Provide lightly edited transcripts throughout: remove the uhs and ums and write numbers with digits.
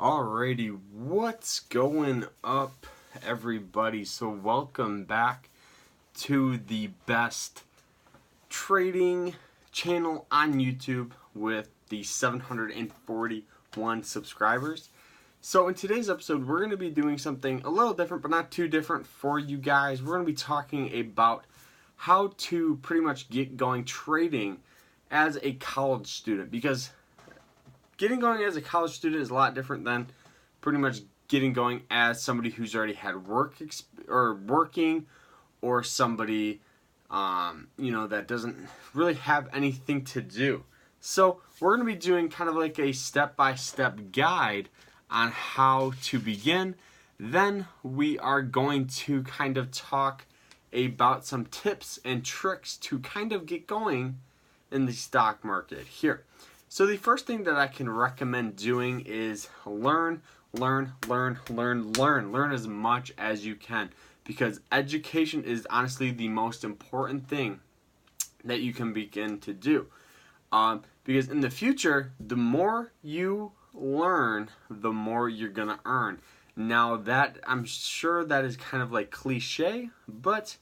Alrighty, what's going up, everybody? So welcome back to the best trading channel on YouTube with the 741 subscribers. So in today's episode, we're going to be doing something a little different, but not too different for you guys. We're going to be talking about how to pretty much get going trading as a college student, because getting going as a college student is a lot different than pretty much getting going as somebody who's already had working, or somebody that doesn't really have anything to do. So we're going to be doing kind of like a step-by-step guide on how to begin. Then we are going to kind of talk about some tips and tricks to kind of get going in the stock market here. So the first thing that I can recommend doing is learn as much as you can, because education is honestly the most important thing that you can begin to do. Because in the future, the more you learn, the more you're gonna earn. Now that, I'm sure that is kind of like cliche, but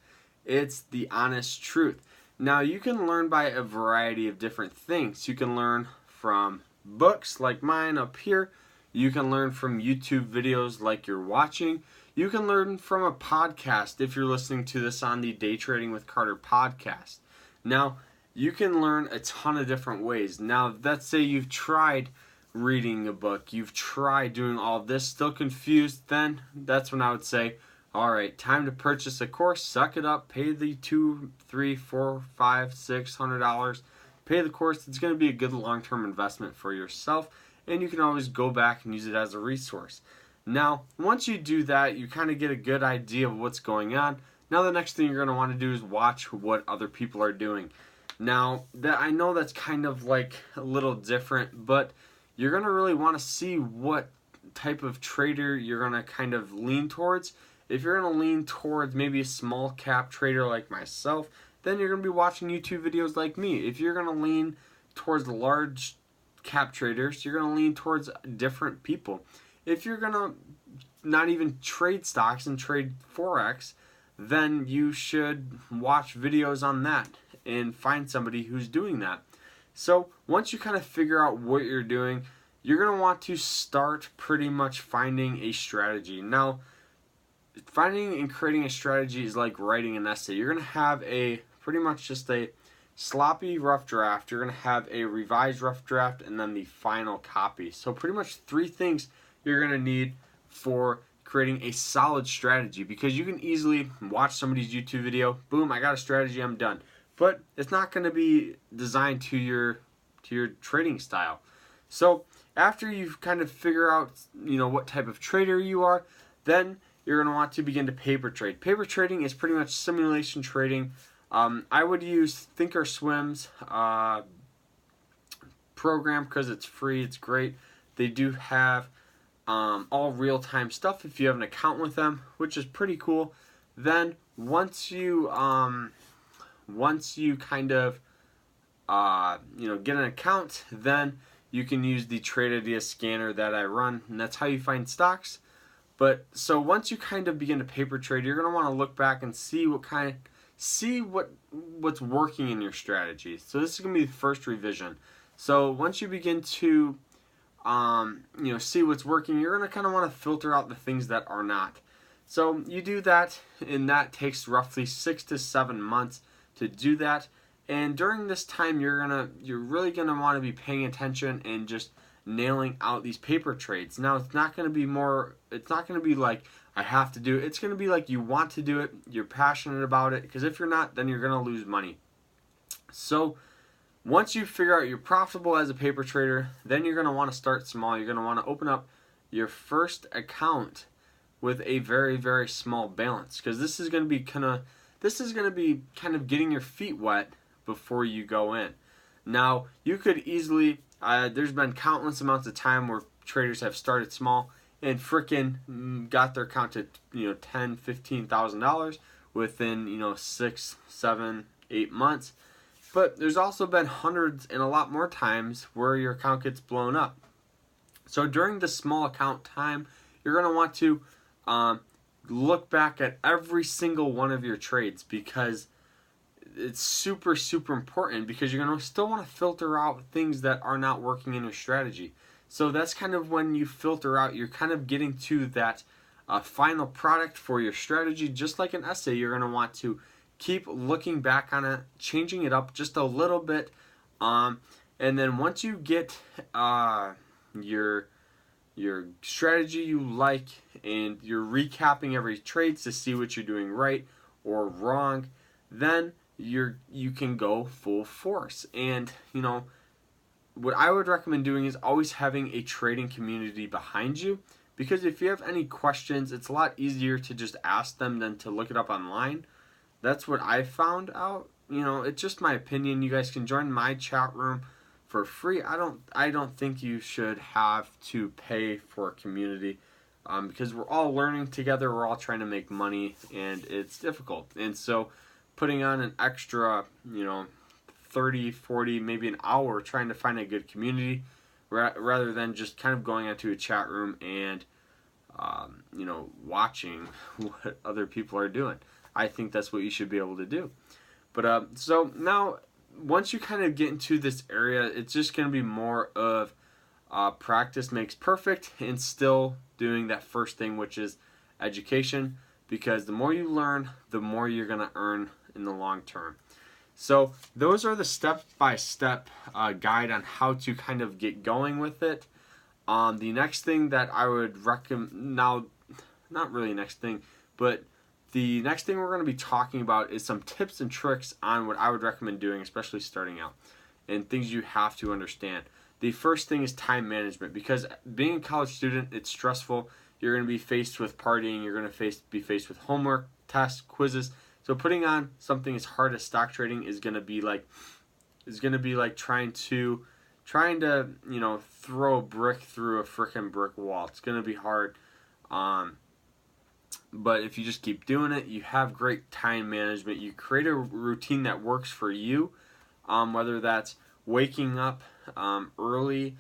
it's the honest truth. Now you can learn by a variety of different things. You can learn from books like mine up here. You can learn from YouTube videos like you're watching. You can learn from a podcast if you're listening to this on the Day Trading with Carter podcast. Now, you can learn a ton of different ways. Now, let's say you've tried reading a book, you've tried doing all this, still confused, then that's when I would say, all right, time to purchase a course, suck it up, pay the $200, $300, $400, $500, $600, pay the course. It's going to be a good long-term investment for yourself, and you can always go back and use it as a resource. Now, once you do that, you kind of get a good idea of what's going on. Now, the next thing you're going to want to do is watch what other people are doing. Now, I know that's kind of like a little different, but you're going to really want to see what type of trader you're going to kind of lean towards. If you're going to lean towards maybe a small cap trader like myself, then you're going to be watching YouTube videos like me. If you're going to lean towards large cap traders, you're going to lean towards different people. If you're going to not even trade stocks and trade Forex, then you should watch videos on that and find somebody who's doing that. So once you kind of figure out what you're doing, you're going to want to start pretty much finding a strategy. Now, finding and creating a strategy is like writing an essay. You're going to have pretty much just a sloppy rough draft. You're going to have a revised rough draft, and then the final copy. So pretty much three things you're going to need for creating a solid strategy, because you can easily watch somebody's YouTube video, boom, I got a strategy, I'm done. But it's not going to be designed to your trading style. So after you've kind of figure out what type of trader you are, then you're going to want to begin to paper trade. Paper trading is pretty much simulation trading. I would use Thinkorswim's program because it's free. It's great. They do have all real-time stuff if you have an account with them, which is pretty cool. Then once you kind of get an account, then you can use the Trade Idea scanner that I run, and that's how you find stocks. But so once you kind of begin to paper trade, you're going to want to look back and see what's working in your strategy. So this is going to be the first revision. So once you begin to see what's working, you're going to kind of want to filter out the things that are not. So you do that, and that takes roughly 6 to 7 months to do that. And during this time, you're really gonna want to be paying attention and just nailing out these paper trades. Now, it's not going to be like I have to do it. It's going to be like you want to do it, you're passionate about it, because if you're not, then you're going to lose money. So once you figure out you're profitable as a paper trader, then you're going to want to start small. You're going to want to open up your first account with a very, very small balance, because this is going to be kind of getting your feet wet before you go in. Now, you could easily there's been countless amounts of time where traders have started small and frickin' got their account to $10,000, $15,000 within 6, 7, 8 months. But there's also been hundreds and a lot more times where your account gets blown up. So during the small account time, you're going to want to look back at every single one of your trades, because it's super, super important, because you're going to still want to filter out things that are not working in your strategy. So that's kind of when you filter out, you're kind of getting to that final product for your strategy. Just like an essay, you're going to want to keep looking back on it, changing it up just a little bit. And then once you get your strategy you like, and you're recapping every trade to see what you're doing right or wrong, then you can go full force. And what I would recommend doing is always having a trading community behind you, because if you have any questions, it's a lot easier to just ask them than to look it up online. That's what I found out. It's just my opinion. You guys can join my chat room for free. I don't think you should have to pay for a community, because we're all learning together. We're all trying to make money, and it's difficult. And so putting on an extra 30, 40, maybe an hour trying to find a good community, rather than just kind of going into a chat room and watching what other people are doing. I think that's what you should be able to do. But so now, once you kind of get into this area, it's just going to be more of practice makes perfect, and still doing that first thing, which is education, because the more you learn, the more you're going to earn in the long term. So those are the step-by-step guide on how to kind of get going with it. The next thing that I would recommend, now, not really next thing, but the next thing we're going to be talking about is some tips and tricks on what I would recommend doing, especially starting out, and things you have to understand. The first thing is time management, because being a college student, it's stressful. You're going to be faced with partying. You're going to be faced with homework, tests, quizzes. So putting on something as hard as stock trading is going to be like trying to throw a brick through a freaking brick wall. It's going to be hard. But if you just keep doing it, you have great time management. You create a routine that works for you, whether that's waking up early,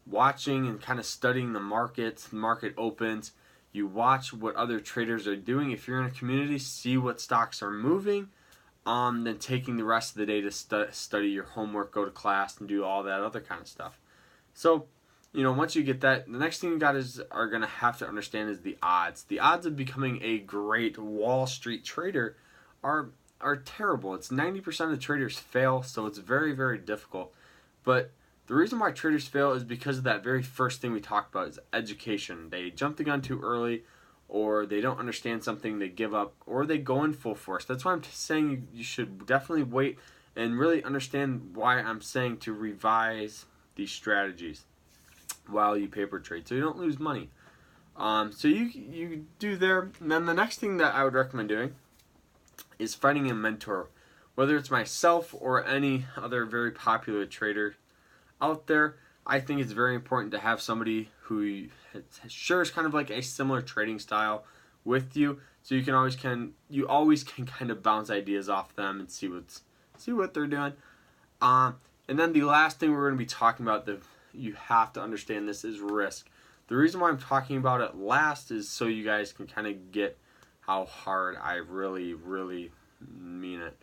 watching and kind of studying the markets. The market opens. You watch what other traders are doing. If you're in a community, see what stocks are moving. Then taking the rest of the day to study your homework, go to class, and do all that other kind of stuff. So, once you get that, the next thing you are going to have to understand is the odds. The odds of becoming a great Wall Street trader are terrible. It's 90% of traders fail, so it's very, very difficult. But the reason why traders fail is because of that very first thing we talked about, is education. They jump the gun too early, or they don't understand something, they give up, or they go in full force. That's why I'm saying you should definitely wait and really understand why I'm saying to revise these strategies while you paper trade, so you don't lose money. So you do there. And then the next thing that I would recommend doing is finding a mentor, whether it's myself or any other very popular trader out there. I think it's very important to have somebody who shares kind of like a similar trading style with you, so you always can kind of bounce ideas off them and see what they're doing. And then the last thing we're going to be talking about, you have to understand this, is risk. The reason why I'm talking about it last is so you guys can kind of get how hard I really, really mean it.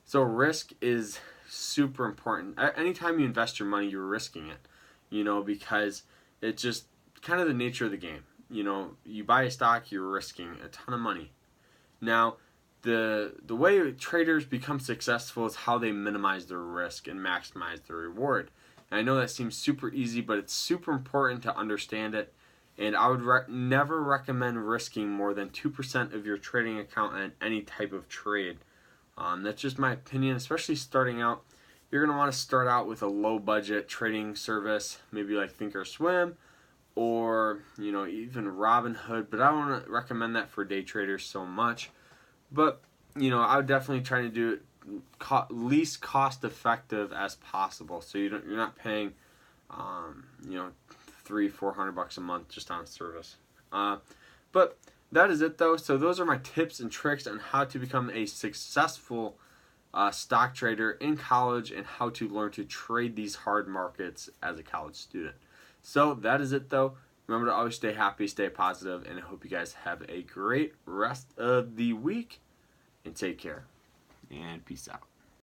So risk is super important. Anytime you invest your money, you're risking it, because it's just kind of the nature of the game. You buy a stock, you're risking a ton of money. Now, the way traders become successful is how they minimize their risk and maximize their reward. And I know that seems super easy, but it's super important to understand it. And I would never recommend risking more than 2% of your trading account in any type of trade. That's just my opinion, especially starting out. You're going to want to start out with a low budget trading service, maybe like Thinkorswim, or even Robinhood, but I don't recommend that for day traders so much. But I would definitely try to do it least cost effective as possible, so you're not paying $300-400 a month just on a service. But that is it though. So those are my tips and tricks on how to become a successful stock trader in college, and how to learn to trade these hard markets as a college student. So that is it, though. Remember to always stay happy, stay positive, and I hope you guys have a great rest of the week. And take care. And peace out.